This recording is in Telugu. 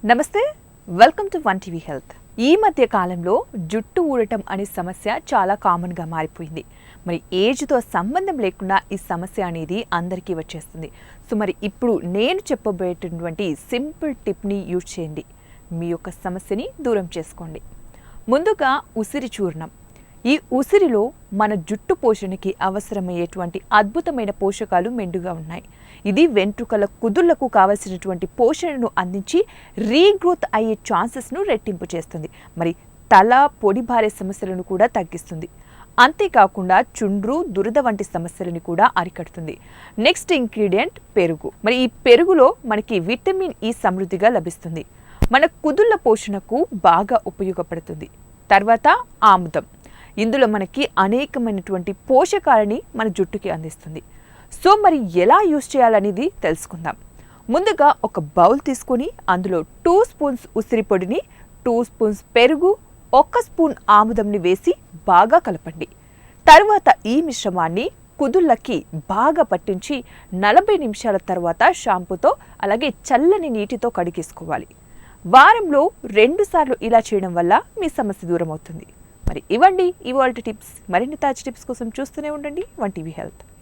నమస్తే, welcome to one TV health. ఈ మధ్య కాలంలో జుట్టు ఊడటం అనే సమస్య చాలా కామన్గా మారిపోయింది. మరి ఏజ్తో సంబంధం లేకుండా ఈ సమస్య అనేది అందరికీ వచ్చేస్తుంది. సో మరి ఇప్పుడు నేను చెప్పబోయేటటువంటి సింపుల్ టిప్ని యూజ్ చేయండి, మీ యొక్క సమస్యని దూరం చేసుకోండి. ముందుగా ఉసిరి చూర్ణం. ఈ ఉసిరిలో మన జుట్టు పోషణకి అవసరమయ్యేటువంటి అద్భుతమైన పోషకాలు మెండుగా ఉన్నాయి. ఇది వెంట్రుకల కుదుళ్లకు కావలసినటువంటి పోషణను అందించి రీగ్రోత్ అయ్యే ఛాన్సెస్ను రెట్టింపు చేస్తుంది. మరి తల పొడిబారే సమస్యలను కూడా తగ్గిస్తుంది. అంతేకాకుండా చుండ్రు, దురద వంటి సమస్యలను కూడా అరికడుతుంది. నెక్స్ట్ ఇంగ్రీడియంట్ పెరుగు. మరి ఈ పెరుగులో మనకి విటమిన్ ఈ సమృద్ధిగా లభిస్తుంది. మన కుదుళ్ల పోషణకు బాగా ఉపయోగపడుతుంది. తర్వాత ఆముదం. ఇందులో మనకి అనేకమైనటువంటి పోషకాలని మన జుట్టుకి అందిస్తుంది. సో మరి ఎలా యూజ్ చేయాలనేది తెలుసుకుందాం. ముందుగా ఒక బౌల్ తీసుకొని అందులో 2 స్పూన్స్ ఉసిరి పొడిని, 2 స్పూన్స్ పెరుగు, 1 స్పూన్ ఆముదంని వేసి బాగా కలపండి. తర్వాత ఈ మిశ్రమాన్ని కుదుళ్ళకి బాగా పట్టించి 40 నిమిషాల తర్వాత షాంపూతో అలాగే చల్లని నీటితో కడిగేసుకోవాలి. వారంలో 2 సార్లు ఇలా చేయడం వల్ల మీ సమస్య దూరం అవుతుంది. మరి ఇవ్వండి ఇవాల్టి టిప్స్. మరిన్ని తాజా టిప్స్ కోసం చూస్తూనే ఉండండి వన్ టీవీ హెల్త్.